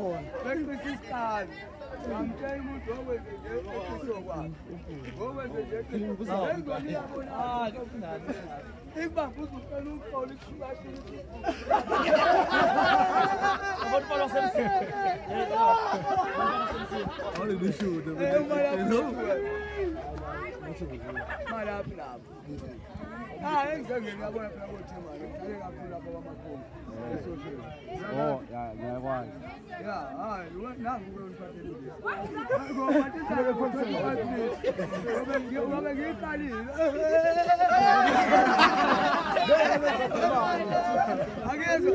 khona. Bekusisikali. Ngamtshela umuntu okwenze nje esizokwazi. Okwenze nje ikubamba uzufela uqola ikushukashini. Abantu basemsini. Alle beshude. Malaphi lapho. Engizongena yabona phela ukuthi imali ngithale kakhulu lapho kwamakhona. Oh, ngiyakwazi. Ya, hayi, nangu uyoniphathelile. Ngoba ngiyiqalile. Angezwa.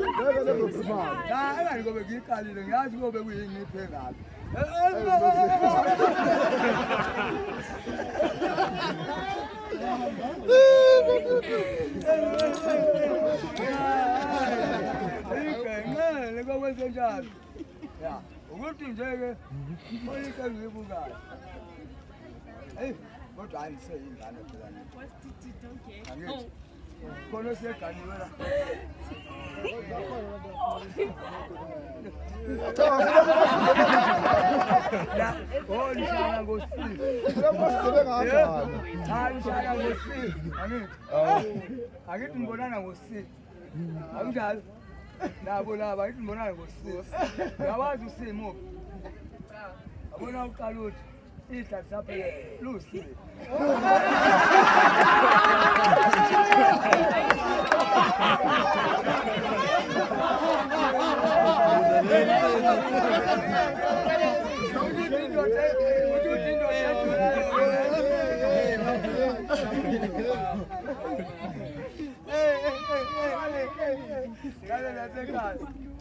Hayi, ngoba ngiyiqalile ngiyazi ngoba kuyini iphe ngapi. Ngeke kokwenze njalo. Ya, ukuthi nje ke oyike ngiyibukayo. Hey, kodwa ayiseyingane phela nje. Angithi. Khona seganiwe la. Ya, ngishaya ngosini. Sebengakanjani? Ngishaya ngosini. Angithi. Angithi ngibonana ngosini. Anginjalo. Nabo laba angithi ngibonana ngosini. Yawazi usimo. Abona uqala uthi ihlathi saphela lusile.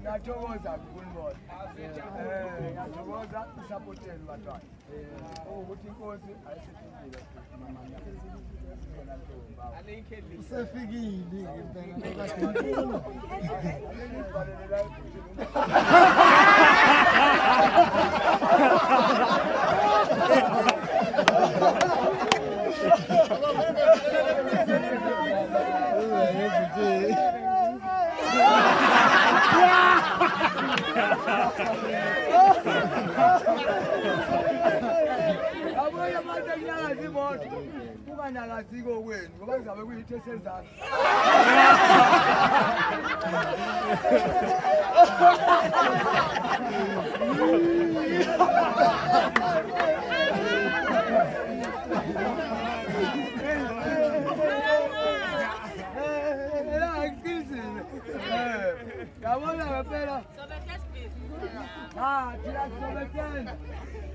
Ngiyathokoza ukunibona. Ngiyathokoza isapoteni bantwana. Ukuthi inkosi ayisethembile mama Usefikile Abanye abantu akunyakaza imoto kunganyakaziko kwenu ngoba kuzabe kuyitho esenzayo. Yabona ngempela thina sisobethene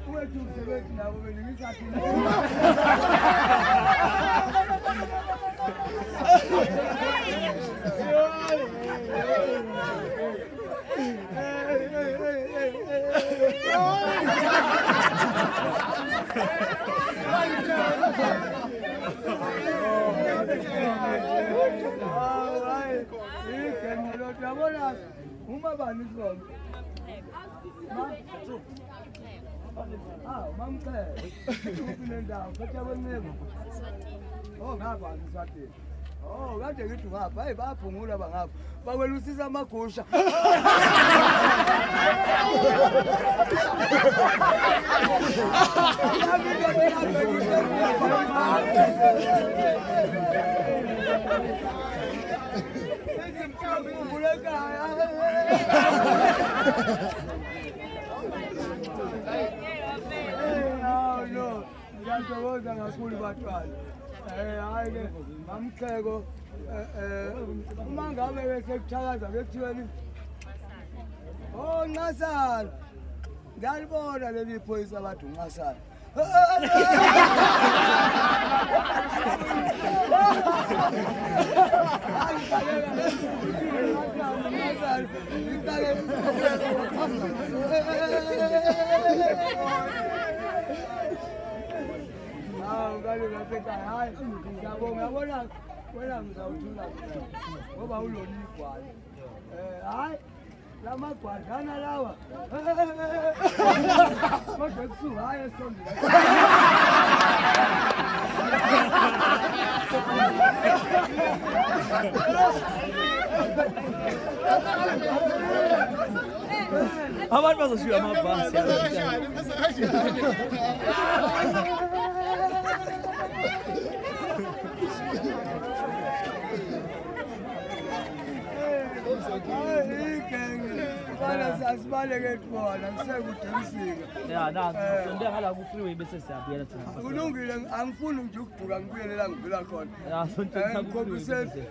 uwethu umsebenzi nabo beningisathi yabona uma bani sona mamcela uphi ndawo khetha kwencebo ngapha ngisatini kade ngithi ngapha hayi bayaphungula bangapha bakwelusisa amagusha ngiyathokoza kakhulu bantwana. Hayi ke mamxheko uma ngabe bese kuthakaza bekuthiweni Nqasana ngiyalibona leli phoyisa abathi uNqasana. Ngale ngasekhaya hayi ngiyabonga yabona wena ngizawuthula ngoba ulona igwala. Hayi lamagwadlana lawa kodwa kusuka hayi esondela Abantu bazoshiya amabhasi. Asibaleke khona ngisekudemisika. Ya nansi sonde ngala ku freeway bese siyabuyela thina. Kulungile angifuni nje ukuduka ngibuyele la ngivela khona. Ya sonde ngikhombiseni.